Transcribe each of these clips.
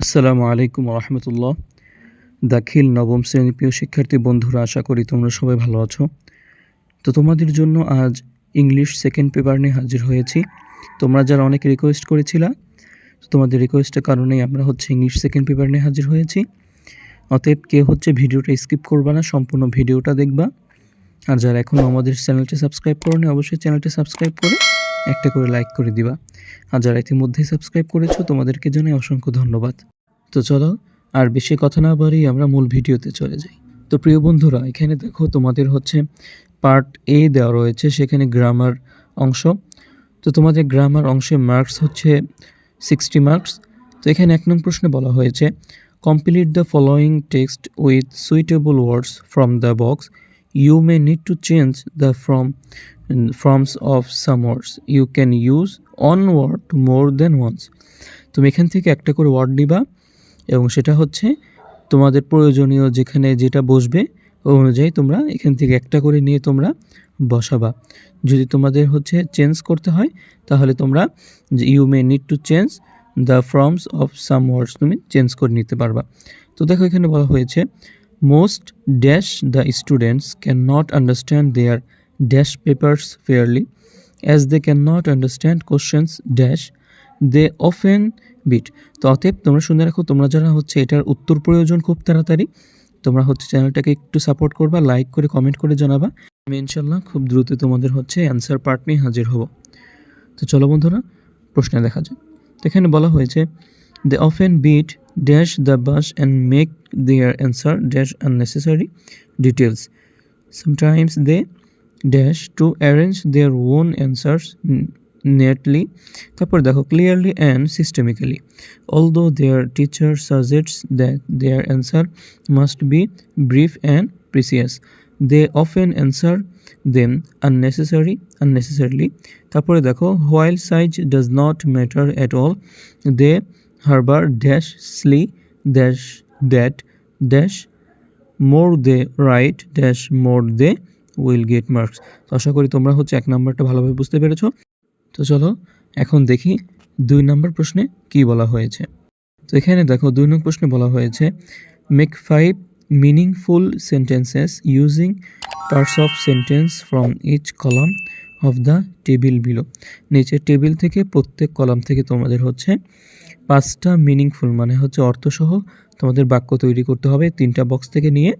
আসসালামু আলাইকুম রহমতুল্লাহ। দাখিল নবম শ্রেণীর প্রিয় শিক্ষার্থী বন্ধুরা, আশা করি তোমরা সবাই ভালো আছো। তো তোমাদের জন্য আজ ইংলিশ সেকেন্ড পেপার নিয়ে হাজির হয়েছি। তোমরা যারা অনেক রিকোয়েস্ট করেছিলা, তোমাদের রিকোয়েস্টের কারণেই আমরা ইংলিশ সেকেন্ড পেপার নিয়ে হাজির হয়েছি। অতএব কেউ ভিডিওটা স্কিপ করবা না, সম্পূর্ণ ভিডিওটা দেখবা। আর যারা এখনও আমাদের চ্যানেলটি সাবস্ক্রাইব করোনি, অবশ্যই চ্যানেলটি সাবস্ক্রাইব করে একটা করে লাইক করে দিবা। আর যারা ইতিমধ্যেই সাবস্ক্রাইব করেছো, তোমাদেরকে জানাই অসংখ্য ধন্যবাদ। তো চলো আর বেশি কথা না বাড়িয়ে আমরা মূল ভিডিওতে চলে যাই। তো প্রিয় বন্ধুরা, এখানে দেখো তোমাদের পার্ট এ দেওয়া রয়েছে, সেখানে গ্রামার অংশ। তো তোমাদের গ্রামার অংশে মার্কস 60 মার্কস। তো এখানে 1 নং প্রশ্নে বলা হয়েছে, complete the following text with suitable words from the box. You may need to change the forms of some words. You can use one word more than once. তুমি এখান থেকে একটা করে ওয়ার্ড নিবা এবং সেটা তোমাদের প্রয়োজনীয় যেখানে যেটা বসবে ওই অনুযায়ী তোমরা এখান থেকে একটা করে নিয়ে তোমরা বসাবা। যদি তোমাদের চেঞ্জ করতে হয় তাহলে তোমরা you may need to change the forms of some words তুমি চেঞ্জ করে নিতে পারবা। তো দেখো এখানে বলা হয়েছে, most dash the students cannot understand their dash papers fairly, as they cannot understand questions dash they often beat. তো অতএব তোমরা শুনে রাখো, তোমরা যারা এটার উত্তর প্রয়োজন খুব তাড়াতাড়ি, তোমরা চ্যানেলটাকে একটু সাপোর্ট করবা, লাইক করে কমেন্ট করে জানাবা। আমি ইনশাল্লাহ খুব দ্রুত তোমাদের অ্যান্সার পার্ট নিয়ে হাজির হব। তো চলো বন্ধুরা, প্রশ্নে দেখা যায়। তো এখানে বলা হয়েছে, they often beat dash the bus and make their answer dash unnecessary details. Sometimes they dash to arrange their own answers neatly. তারপর দেখো, clearly and systemically. Although their teacher suggests that their answer must be brief and precise, they often answer them unnecessarily. তারপরে দেখো, while size does not matter at all, they harbor dash sly dash that dash more they write dash more they will get marks. তো আশা করি তোমরা 1 নম্বরটা ভালোভাবে বুঝতে পেরেছো। তো চলো এখন দেখি 2 নম্বর প্রশ্নে কি বলা হয়েছে। তো এখানে দেখো 2 নম্বর প্রশ্নে বলা হয়েছে, make 5 meaningful sentences using parts of sentence from each column of the table below. নিচের টেবিল থেকে প্রত্যেক কলাম থেকে তোমাদের 5টা মিনিংফুল মানে অর্থসহ তোমাদের বাক্য তৈরি করতে হবে। 3টা বক্স থেকে নিয়ে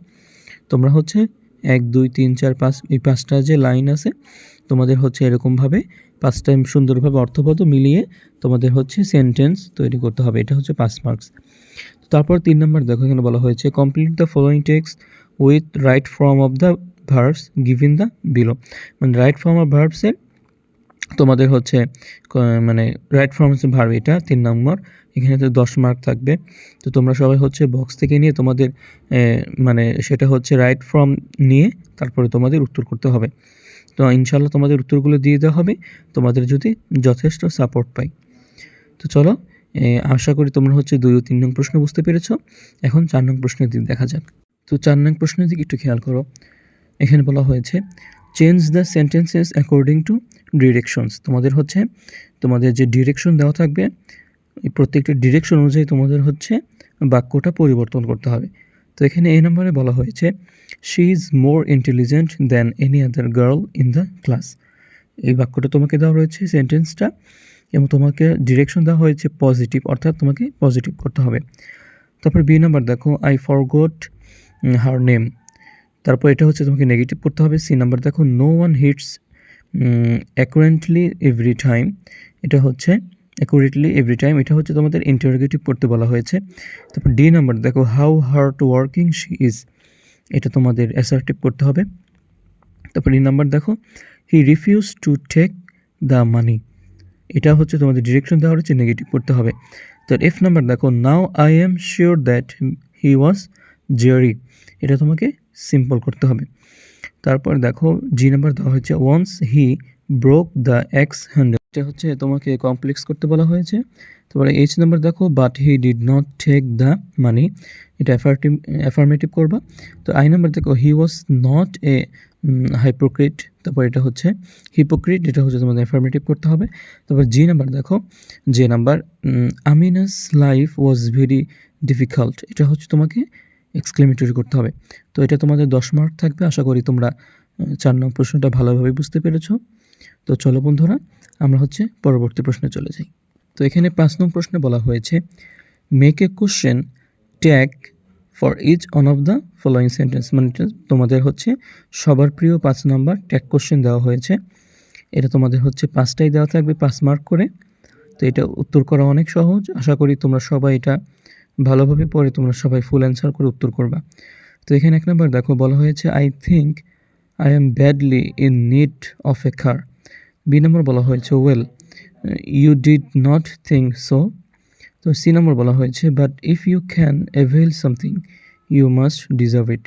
তোমরা 1 2 3 4 5 এই 5টা যে লাইন আছে তোমাদের এরকমভাবে 5টা সুন্দরভাবে অর্থবহ মিলিয়ে তোমাদের সেন্টেন্স তৈরি করতে হবে। এটা 5 মার্কস। তারপর 3 নম্বর দেখো, এখানে বলা হয়েছে, complete the following text with right form of the verbs given the below. মানে রাইট ফর্ম অফ ভার্বসের তোমাদের মানে রাইট ফর্ম ভার্ব, এটা 3 নম্বর। এখানে 10 মার্ক থাকবে। তো তোমরা সবাই বক্স থেকে নিয়ে তোমাদের মানে সেটা রাইট ফর্ম নিয়ে তারপরে তোমাদের উত্তর করতে হবে। তো ইনশাল্লাহ তোমাদের উত্তরগুলো দিয়ে দেওয়া হবে তোমাদের যদি যথেষ্ট সাপোর্ট পাই। তো চলো, আশা করি তোমরা 2 ও 3 নং প্রশ্ন বুঝতে পেরেছো। এখন 4 নং প্রশ্নের দিক দেখা যাক। তো 4 নং প্রশ্নের দিকে একটু খেয়াল করো। এখানে বলা হয়েছে, change the sentences according to directions. তোমাদের যে ডিরেকশন দেওয়া থাকবে এই প্রত্যেকটা ডিরেকশন অনুযায়ী তোমাদের বাক্যটা পরিবর্তন করতে হবে। তো এখানে এই নম্বরে বলা হয়েছে, she is more intelligent than any other girl in the class. এই বাক্যটা তোমাকে দেওয়া রয়েছে সেন্টেন্সটা, এবং তোমাকে ডিরেকশন দেওয়া হয়েছে পজিটিভ, অর্থাৎ তোমাকে পজিটিভ করতে হবে। তারপর বি নাম্বার দেখো, আই ফরগট হার নেম। তারপর এটা তোমাকে নেগেটিভ করতে হবে। সি নাম্বার দেখো, no one hits accurately every time. এটা অ্যাকুরেটলি এভরি টাইম, এটা তোমাদের ইন্টারোগেটিভ করতে বলা হয়েছে। তারপর ডি নাম্বার দেখো, how hard working she is. এটা তোমাদের অ্যাসার্টিভ করতে হবে। তারপর ই নাম্বার দেখো, he refuse to take the money. এটা তোমাদের ডিরেকশন দেওয়া হচ্ছে, নেগেটিভ করতে হবে। তো এফ নাম্বার দেখো, now I am sure that he was Jerry. এটা তোমাকে সিম্পল করতে হবে। তারপর দেখো জি নাম্বার দেওয়া হয়েছে, once he broke the axe handle. এটা তোমাকে কমপ্লেক্স করতে বলা হয়েছে। তারপরে এইচ নাম্বার দেখো, but he did not take the money. এটা অ্যাফার্মেটিভ করবা। তো আই নাম্বার দেখো, হি ওয়াজ নট এ হাইপোক্রিট, তারপর এটা হচ্ছে হিপোক্রিট, এটা হচ্ছে তোমাদের অ্যাফার্মেটিভ করতে হবে। তারপর জি নাম্বার দেখো, যে নাম্বার আমিনাস লাইফ ওয়াজ ভেরি ডিফিকাল্ট, এটা হচ্ছে তোমাকে এক্সক্লেমেটরি করতে হবে। তো এটা তোমাদের 10 মার্ক থাকবে। আশা করি তোমরা 4 নং প্রশ্নটা ভালোভাবে বুঝতে পেরেছো। তো চলো বন্ধুরা, আমরা হচ্ছে পরবর্তী প্রশ্নে চলে যাই। তো এখানে 5 নং প্রশ্নে বলা হয়েছে make a question tag for each one of the following sentence, মানে তোমাদের হচ্ছে সবার প্রিয় 5 নাম্বার ট্যাগ কোশ্চেন দেওয়া হয়েছে। এটা তোমাদের হচ্ছে 5টাই দেওয়া থাকবে 5 মার্ক করে। তো এটা উত্তর করা অনেক সহজ। আশা করি তোমরা সবাই এটা ভালোভাবে পড়ে তোমরা সবাই ফুল অ্যান্সার করে উত্তর করবা। তো এখানে 1 নাম্বার দেখো বলা হয়েছে I think I am badly in need of a car. B number বলা হয়েছে well you did not think so. তো সি নাম্বার বলা হয়েছে but if you can avail something you must deserve it.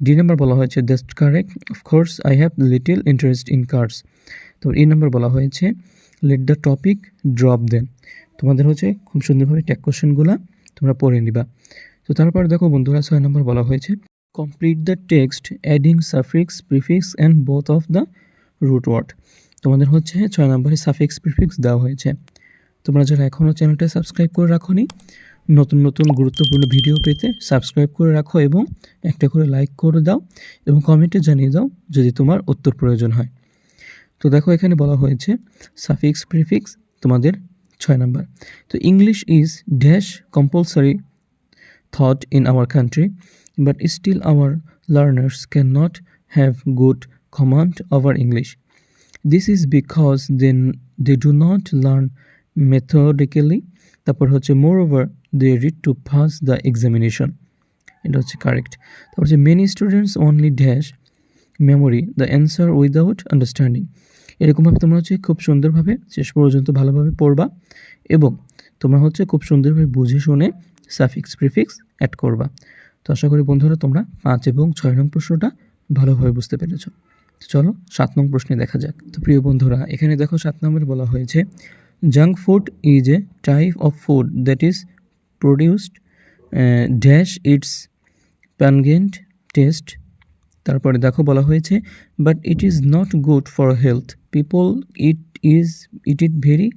D number বলা হয়েছে that's correct, of course I have little interest in cars. তো E number বলা হয়েছে let the topic drop then. তোমাদের হচ্ছে খুব সুন্দরভাবে ট্যাগ কোশ্চেনগুলো তোমরা পড়ে নিবা। তো তারপর দেখো বন্ধুরা 6 নাম্বার বলা হয়েছে complete the text adding suffix prefix and both of the root word. তোমাদের হচ্ছে 6 নম্বরে সাফিক্স প্রিফিক্স দেওয়া হয়েছে। তোমরা যারা এখনও চ্যানেলটা সাবস্ক্রাইব করে রাখোনি, নতুন নতুন গুরুত্বপূর্ণ ভিডিও পেতে সাবস্ক্রাইব করে রাখো এবং একটা করে লাইক করে দাও এবং কমেন্টে জানিয়ে দাও যদি তোমার উত্তর প্রয়োজন হয়। তো দেখো এখানে বলা হয়েছে সাফিক্স প্রিফিক্স তোমাদের 6 নাম্বার। তো English is dash compulsory thought in our country, but still our learners cannot have good command over English. This is because they do not learn methodically. তারপর হচ্ছে moreover they read to pass the examination. এটা হচ্ছে correct. তারপর হচ্ছে many students only dash memory the answer without understanding. এরকমভাবে তোমরা হচ্ছে খুব সুন্দরভাবে শেষ পর্যন্ত ভালোভাবে পড়বা এবং তোমরা হচ্ছে খুব সুন্দরভাবে বুঝে শুনে সাফিক্স প্রিফিক্স অ্যাড করবা। তো আশা করি বন্ধুরা তোমরা 5 এবং 6 নং প্রশ্নটা ভালোভাবে বুঝতে পেরেছো। তো চলো 7 নং প্রশ্নে দেখা যাক। তো প্রিয় বন্ধুরা এখানে দেখো 7 নম্বরে বলা হয়েছে junk food is a type of food that is produced dash its pungent taste. তারপরে দেখো বলা হয়েছে but it is not good for health people it very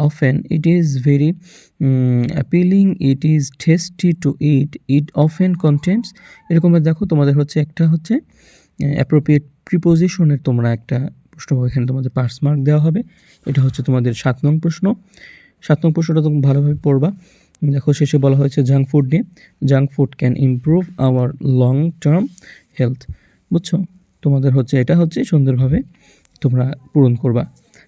often it is very appealing, it is tasty to eat, it often contains এরকম দেখো তোমাদের হচ্ছে একটা হচ্ছে অ্যাপ্রোপ্রিয়েট প্রিপোজিশনের তোমরা একটা প্রশ্ন এখানে তোমাদের 5 মার্ক দেওয়া হবে। এটা হচ্ছে তোমাদের 7 নং প্রশ্ন। 7 নং প্রশ্নটা তোমরা ভালোভাবে পড়বা। দেখো শেষে বলা হয়েছে জাঙ্ক ফুড নিয়ে, junk food can improve hour long term health. বুঝছো, তোমাদের হচ্ছে এটা হচ্ছে সুন্দরভাবে তোমরা পূরণ করবা।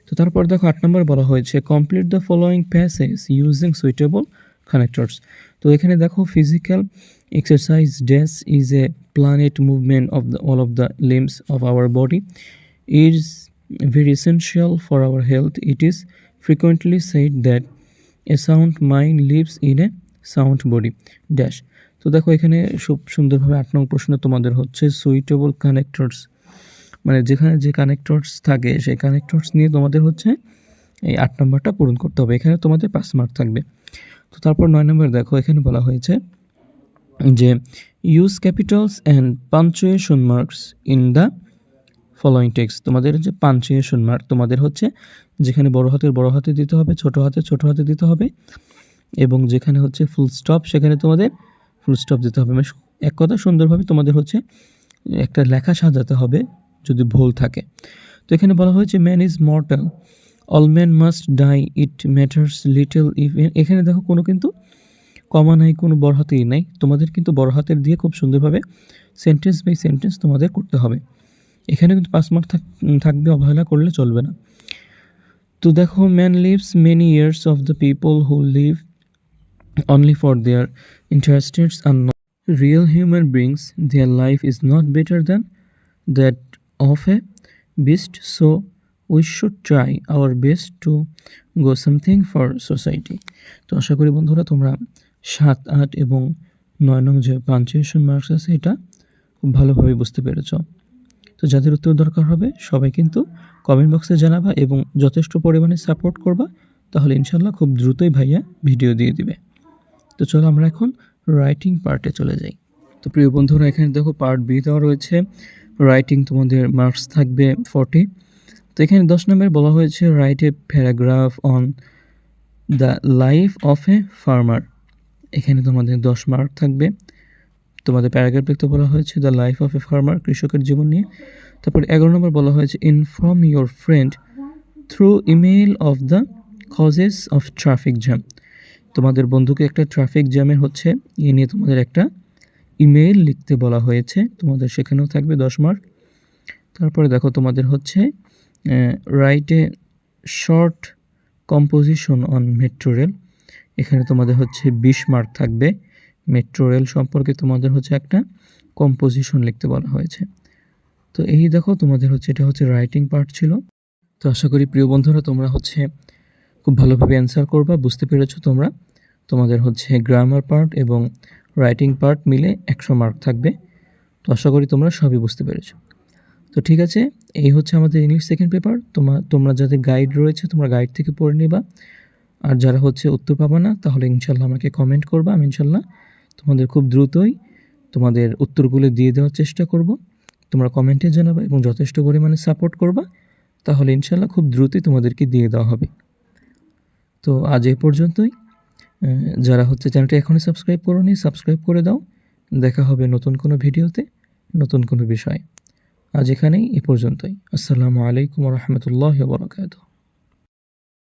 তো তারপর দেখো 8 নম্বর বলা হয়েছে complete the following passage using suitable connectors. তো এখানে দেখো physical exercise dash is a planet movement of the all of the limbs of our body is very essential for our health. It is frequently said that a sound mind lives in a sound body dash. তো দেখো এখানে খুব সুন্দরভাবে 8 নং প্রশ্ন তোমাদের হচ্ছে suitable connectors, মানে যেখানে যে কানেক্টরস থাকে সেই কানেক্টরস নিয়ে তোমাদের হচ্ছে এই 8 নম্বরটা পূরণ করতে হবে। এখানে তোমাদের 5 মার্ক থাকবে। তো তারপর 9 নম্বর দেখো এখানে বলা হয়েছে যে use Capitals and punctuation marks in the following text. তোমাদের যে পাঞ্চুয়েশন মার্ক তোমাদের হচ্ছে যেখানে বড় হাতে দিতে হবে, ছোট হাতে দিতে হবে এবং যেখানে হচ্ছে ফুল স্টপ সেখানে তোমাদের ফুল স্টপ দিতে হবে। মানে এক কথা সুন্দরভাবে তোমাদের হচ্ছে একটা লেখা সাজাতে হবে যদি ভুল থাকে। তো এখানে বলা হয়েছে man is mortal, all man must die, it matters little if. এখানে দেখো কোনো কিন্তু কমা নাই, কোনো বড় হাতেই নাই, তোমাদের কিন্তু বড় হাতের দিয়ে খুব সুন্দরভাবে সেন্টেন্স বাই সেন্টেন্স তোমাদের করতে হবে। এখানে কিন্তু 5 মার্ক থাকবে, অবহেলা করলে চলবে না। তো দেখো man lives many years of the people who live only for their interests are not real human beings, their life is not better than that of a beast, so we should try our best to go something for society. তো আশা করি বন্ধুরা তোমরা 7, 8 এবং 9 নং যে punctuation marks আছে এটা খুব ভালোভাবে বুঝতে পেরেছ। তো যাদের উত্তর দরকার হবে সবাই কিন্তু কমেন্ট বক্সে জানাবা এবং যথেষ্ট পরিমাণে সাপোর্ট করবা, তাহলে ইনশাল্লাহ খুব দ্রুতই ভাইয়া ভিডিও দিয়ে দিবে। তো চলো আমরা এখন রাইটিং পার্টে চলে যাই। তো প্রিয় বন্ধুরা এখানে দেখো পার্ট বি দেওয়া রয়েছে রাইটিং তোমাদের মার্কস থাকবে 40। তো এখানে 10 নম্বরে বলা হয়েছে write a paragraph on the life of a farmer. এখানে তোমাদের 10 মার্ক থাকবে। তোমাদের প্যারাগ্রাফ লিখতে বলা হয়েছে the life of a farmer, কৃষকের জীবন নিয়ে। তারপর 11 নম্বর বলা হয়েছে inform your friend through email of the causes of traffic jam. তোমাদের বন্ধুকে একটা ট্রাফিক জ্যামের এ নিয়ে তোমাদের একটা ইমেইল লিখতে বলা হয়েছে, তোমাদের সেখানেও থাকবে 10 মার্ক। তারপরে দেখো তোমাদের write a short composition on metro rail. এখানে তোমাদের 20 মার্ক থাকবে। মেট্রো রেল সম্পর্কে তোমাদের একটা কম্পোজিশন লিখতে বলা হয়েছে। তো এই দেখো তোমাদের এটা রাইটিং পার্ট ছিল। তো আশা করি প্রিয় বন্ধুরা তোমরা খুব ভালোভাবে অ্যান্সার করবা, বুঝতে পেরেছো তোমরা। তোমাদের গ্রামার পার্ট এবং রাইটিং পার্ট মিলে 100 মার্ক থাকবে। তো আশা করি তোমরা সবই বুঝতে পেরেছো। তো ঠিক আছে, এই আমাদের ইংলিশ সেকেন্ড পেপার। তোমরা যাদের গাইড রয়েছে তোমরা গাইড থেকে পড়ে নিবা। আর যারা উত্তর পাবা না তাহলে ইনশাল্লাহ আমাকে কমেন্ট করবা। আমি ইনশাল্লাহ তোমাদের খুব দ্রুতই তোমাদের উত্তরগুলো দিয়ে দেওয়ার চেষ্টা করব। তোমরা কমেন্টে জানাবা এবং যথেষ্ট পরিমাণে সাপোর্ট করবা, তাহলে ইনশাল্লাহ খুব দ্রুতই তোমাদেরকে দিয়ে দেওয়া হবে। তো আজ এ পর্যন্তই। যারা চ্যানেলটা এখনই সাবস্ক্রাইব করোনি সাবস্ক্রাইব করে দাও। দেখা হবে নতুন কোনো ভিডিওতে, নতুন কোনো বিষয়। আজ এখানেই এ পর্যন্তই। আসসালামু আলাইকুম ওয়া রাহমাতুল্লাহি ওয়া বারাকাতুহু।